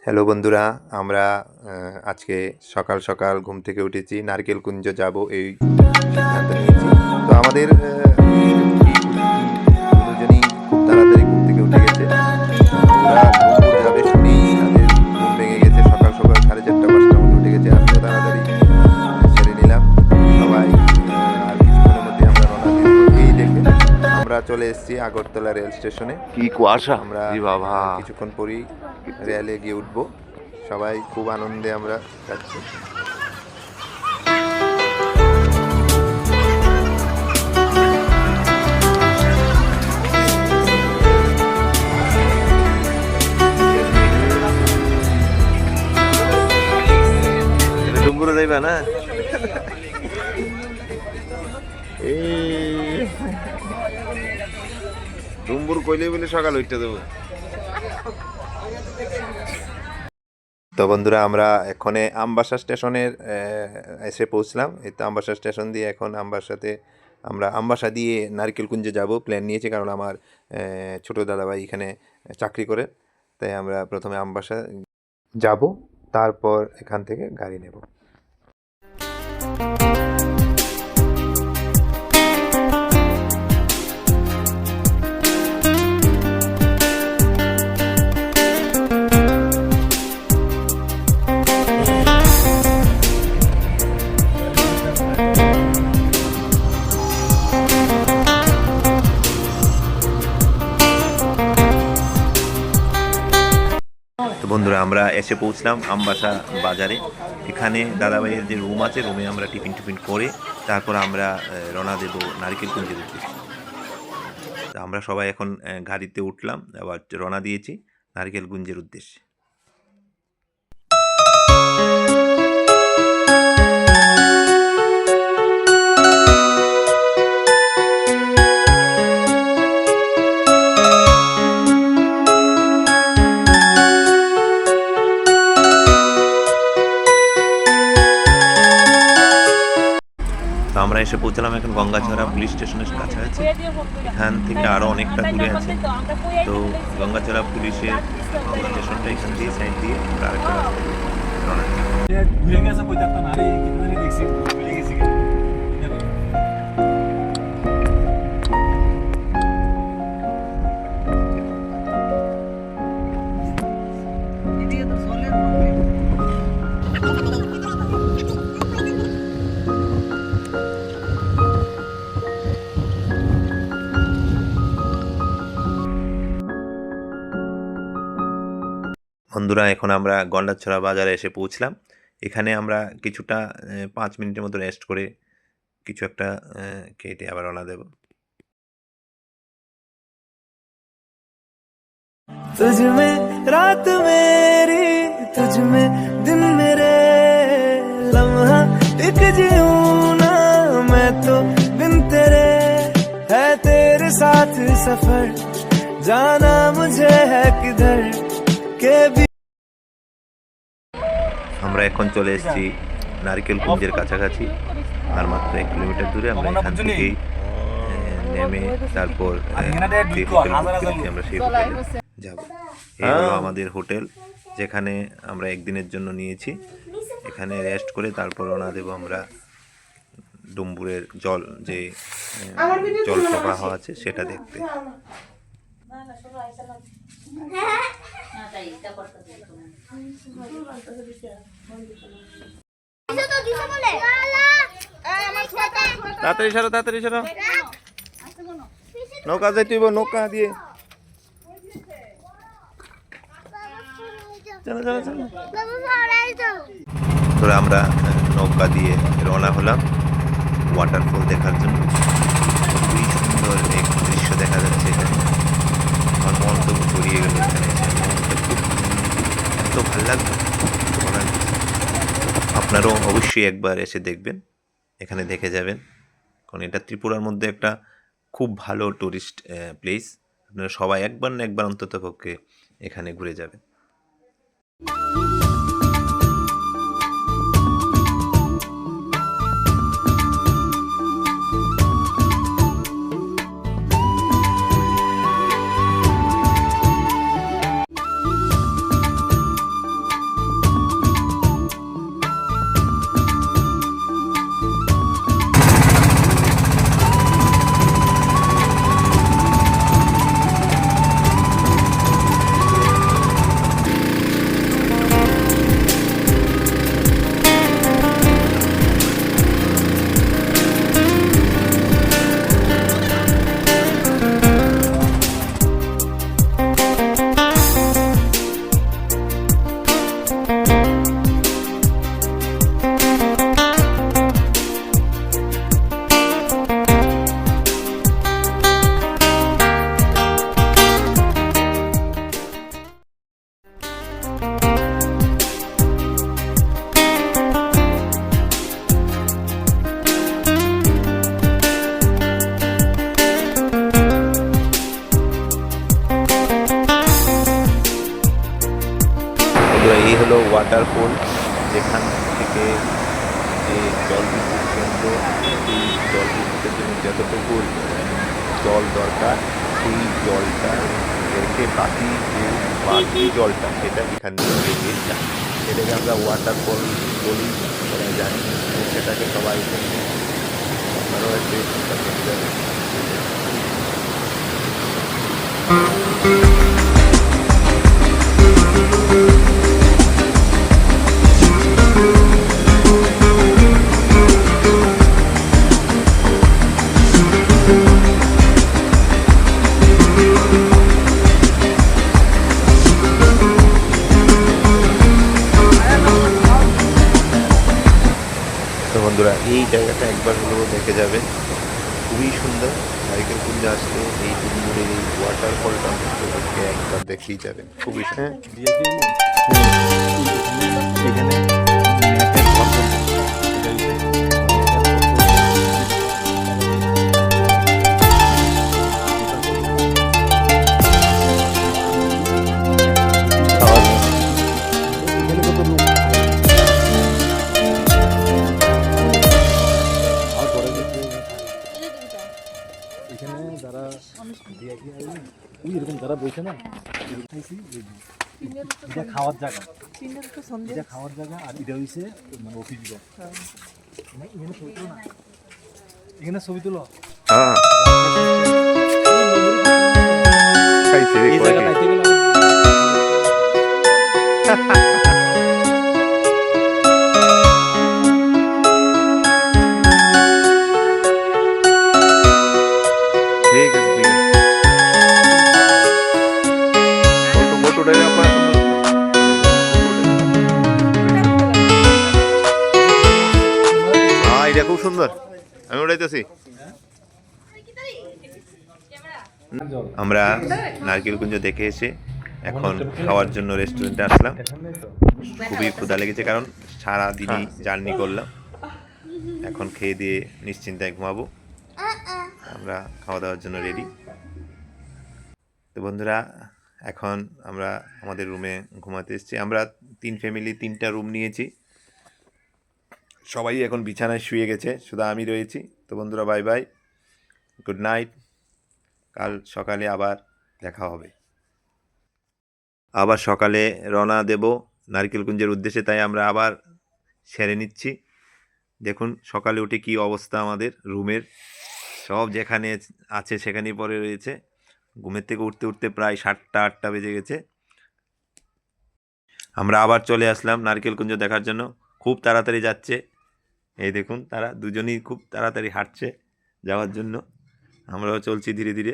Hello বন্ধুরা, আমরা আজকে সকাল সকাল ঘুম থেকে উঠেছি, নারকেলকুঞ্জ যাব এই সিদ্ধান্ত নিয়েছি। তো আমাদের দুজনেই খুব তাড়াতাড়ি ঘুম থেকে উঠে গেছে। ওরা ডুমুর যাবে শুনেই তাদের ঘুম ভেঙে গেছে। সকাল সকাল 4:30-5টার মধ্যে উঠে গেছে। আমিও তাড়াতাড়ি সেরে নিলাম সবাই। আর কিছুক্ষণের মধ্যে আমরা রওনা দিব। এই দেখে আমরা চলে এসেছি আগরতলা রেল স্টেশনে। কি কুয়াশা! আমরা বাবা, কিছুক্ষণ পরেই রেলে গিয়ে উঠবো। সবাই খুব আনন্দে আমরা যাচ্ছি। ডুমুরে যাইবা না? ডুম্বুর কইলে বলে সকাল উঠতে দেবো। তো বন্ধুরা, আমরা এখানে আমবাসা স্টেশনের এসে পৌঁছলাম। এই তো আমবাসা স্টেশন দিয়ে এখন আমরা আমবাসা দিয়ে নারকেলকুঞ্জে যাব প্ল্যান নিয়েছি, কারণ আমার ছোটো দাদাভাই এখানে চাকরি করে। তাই আমরা প্রথমে আমবাসা যাব, তারপর এখান থেকে গাড়ি নেব। তো বন্ধুরা, আমরা এসে পৌঁছলাম আমবাসা বাজারে। এখানে দাদাভাইয়ের যে রুম আছে, রুমে আমরা টিফিন করে তারপর আমরা রওনা দেব নারকেলকুঞ্জের উদ্দেশ্যে। আমরা সবাই এখন গাড়িতে উঠলাম, আবার রওনা দিয়েছি নারকেলকুঞ্জের উদ্দেশ্যে। আমরা এসে পৌঁছলাম এখন গঙ্গাছড়া পুলিশ স্টেশনের কাছাকাছি। এখান থেকে আরও অনেকটা দূরে আছে। তো গঙ্গাছড়া পুলিশের স্টেশনটা এখান দিয়ে সাইড দিয়ে আমরা আরেকটা রাস্তায় রওনা দিই। বন্ধুরা, এখন আমরা গন্ডাছড়া বাজারে এসে পৌঁছলাম। এখানে আমরা কিছুটা 5 মিনিটের মতো রেস্ট করে কিছু একটা খেটে আবার রওনা দেব। तुझ में रात मेरी, तुझ में दिन मेरे, लम्हा एक जीऊं ना मैं तो बिन तेरे, है तेरे साथ सफर, जाना मुझे है किधर के भी। আমরা এখন চলে এসেছি নারকেলকুঞ্জের কাছাকাছি, আর মাত্র 1 কিলোমিটার দূরে। আমরা এখান থেকেই নেমে তারপর আমরা সেই হোটেলে যাব। এই হলো আমাদের হোটেল, যেখানে আমরা একদিনের জন্য নিয়েছি। এখানে রেস্ট করে তারপর রওনা দেব আমরা ডুম্বুরের যে জলপ্রবাহ আছে সেটা দেখতে। তাড়াতাড়ি সরো, নৌকা যাইতে হইব, নৌকা দিয়ে চলো। আমরা নৌকা দিয়ে রওনা হলাম ওয়াটারফল দেখার জন্য। খুবই সুন্দর এক দৃশ্য দেখা যাচ্ছে এখানে। আমার মন তো জড়িয়ে গেল এখানে এসে। এত ভালো লাগবে বলার কিছু। আপনারাও অবশ্যই একবার এসে দেখবেন, এখানে দেখে যাবেন, কারণ এটা ত্রিপুরার মধ্যে একটা খুব ভালো টুরিস্ট প্লেস। আপনারা সবাই একবার না একবার অন্তত পক্ষে এখানে ঘুরে যাবেন। ওয়াটারফল, যেখান থেকে যে জল বিদ্যুৎ কেন্দ্র, এই জল বিদ্যুতের জন্য যতটুকু জল দরকার সেই জলটা রেখে বাকি জলটা সেটা এখান থেকে বেরিয়ে যায়। সেটাকে আমরা ওয়াটারফল বলি বলা যায়, এবং সেটাকে সবাই আপনারাও একটু দেখতে যাবেন। তো বন্ধুরা, এই জায়গাটা একবার হলেও দেখে যাবেন, খুবই সুন্দর। নারিকেলকুঞ্জে আসলে এই ডুমুরের এই ওয়াটারফলটা আপনাদেরকে একবার দেখেই যাবেন, খুবই সুন্দর। এখানে এখানে যারা ওই এরকম যারা বলছে না, এটা খাওয়ার জায়গা, এটা খাওয়ার জায়গা, আর এটা হইছে মানে অফিস ঘর। এখানে ছবি তুলো না, এখানে ছবি তুলো। হ্যাঁ, খাইছে রে এই কয়টি। জায়গা পাইতে গেলে ঠিক আছে, ঠিক আছে। ফটোটা আপনারা সুন্দর। হ্যাঁ, এটা খুব সুন্দর, আমি উড়াইতেছি। আমরা নারকেলকুঞ্জ দেখে এসে এখন খাওয়ার জন্য রেস্টুরেন্টে আসলাম। খুবই ক্ষুধা লেগেছে, কারণ সারা দিনই জার্নি করলাম। এখন খেয়ে দিয়ে নিশ্চিন্তায় ঘুমাবো। আমরা খাওয়া দাওয়ার জন্য রেডি। তো বন্ধুরা, এখন আমরা আমাদের রুমে ঘুমাতে এসেছি। আমরা 3 ফ্যামিলি 3টা রুম নিয়েছি। সবাই এখন বিছানায় শুয়ে গেছে, শুধু আমি রয়েছি। তো বন্ধুরা, বাই বাই, গুড নাইট। কাল সকালে আবার দেখা হবে। আবার সকালে রওনা দেব নারকেলকুঞ্জের উদ্দেশ্যে, তাই আমরা আবার সেরে নিচ্ছি। দেখুন সকালে উঠে কি অবস্থা আমাদের রুমের, সব যেখানে আছে সেখানেই পড়ে রয়েছে। ঘুমের থেকে উঠতে উঠতে প্রায় 7টা-8টা বেজে গেছে। আমরা আবার চলে আসলাম নারকেলকুঞ্জ দেখার জন্য। খুব তাড়াতাড়ি যাচ্ছে, এই দেখুন তারা দুজনেই খুব তাড়াতাড়ি হাঁটছে যাওয়ার জন্য। আমরাও চলছি ধীরে ধীরে।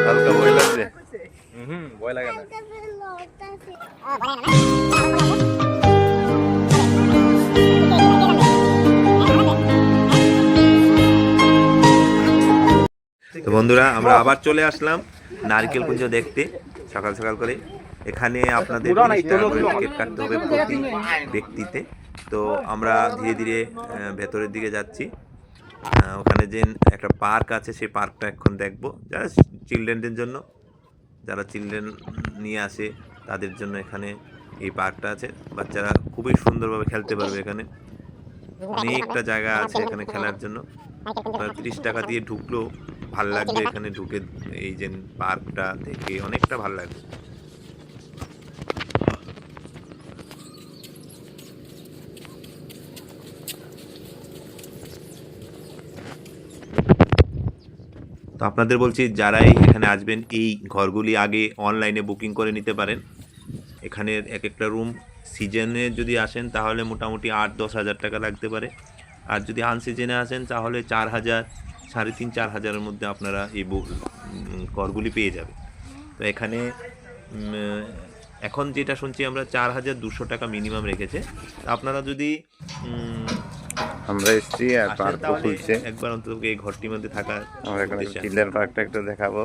হালকা ভয় লাগছে। ভয় লাগে না। তো বন্ধুরা, আমরা আবার চলে আসলাম নারকেলকুঞ্জ দেখতে সকাল সকাল করে। এখানে আপনাদের 30 টাকা করে টিকিট কাটতে হবে প্রতি ব্যক্তিতে। তো আমরা ধীরে ধীরে ভেতরের দিকে যাচ্ছি। ওখানে যে একটা পার্ক আছে, সেই পার্কটা এখন দেখব। যারা চিলড্রেনদের জন্য, যারা চিলড্রেন নিয়ে আসে তাদের জন্য এখানে এই পার্কটা আছে। বাচ্চারা খুবই সুন্দরভাবে খেলতে পারবে। এখানে অনেকটা জায়গা আছে এখানে খেলার জন্য। 30 টাকা দিয়ে ঢুকলেও ভাল লাগবে। এখানে ঢুকে এই যে পার্কটা দেখে অনেকটা ভাল লাগবে। তো আপনাদের বলছি, যারাই এখানে আসবেন এই ঘরগুলি আগে অনলাইনে বুকিং করে নিতে পারেন। এখানের এক একটা রুম সিজনে যদি আসেন তাহলে মোটামুটি 8-10 হাজার টাকা লাগতে পারে। আর যদি আনসিজনে আসেন তাহলে 4,000, 3,500-4 হাজারের মধ্যে আপনারা এই ঘরগুলি পেয়ে যাবে। তো এখানে এখন যেটা শুনছি আমরা 4,200 টাকা মিনিমাম রেখেছে। আপনারা যদি আমরা এসছি আর আসেন পার্ক তাহলে খুলছে। একবার অন্তত এই ঘরটির মধ্যে থাকার আমরা এখন উদ্দেশ্যে চিলড্রেন পার্কটা একটু দেখাবো।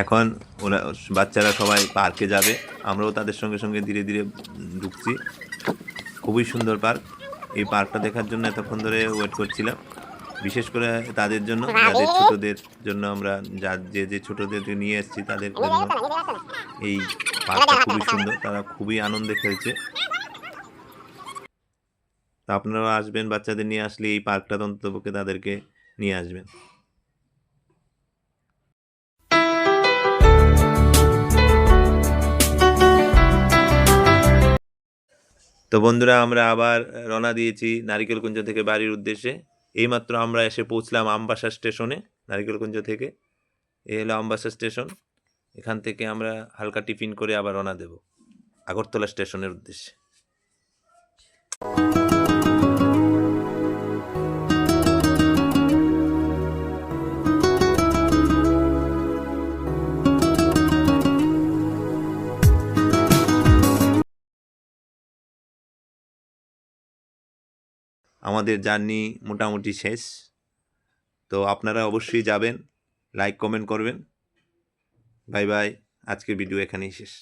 এখন ওরা বাচ্চারা সবাই পার্কে যাবে, আমরাও তাদের সঙ্গে সঙ্গে ধীরে ধীরে ঢুকছি। খুবই সুন্দর পার্ক। এই পার্কটা দেখার জন্য এতক্ষণ ধরে ওয়েট করছিলাম, বিশেষ করে তাদের জন্য, যাদের ছোটদের জন্য আমরা যে ছোটদেরকে নিয়ে এসেছি তাদের জন্য। এই পার্কটা খুবই সুন্দর, তারা খুবই আনন্দে খেলছে। তা আপনারা আসবেন, বাচ্চাদের নিয়ে আসলে এই পার্কটা অন্ততপক্ষে তাদেরকে নিয়ে আসবেন। তো বন্ধুরা, আমরা আবার রওনা দিয়েছি নারিকেলকুঞ্জ থেকে বাড়ির উদ্দেশ্যে। এইমাত্র আমরা এসে পৌঁছলাম আমবাসা স্টেশনে। নারিকেলকুঞ্জ থেকে এ হলো আমবাসা স্টেশন। এখান থেকে আমরা হালকা টিফিন করে আবার রওনা দেব আগরতলা স্টেশনের উদ্দেশ্যে। আমাদের জার্নি মোটামুটি শেষ। তো আপনারা অবশ্যই যাবেন, লাইক কমেন্ট করবেন। বাই বাই, আজকের ভিডিও এখানেই শেষ।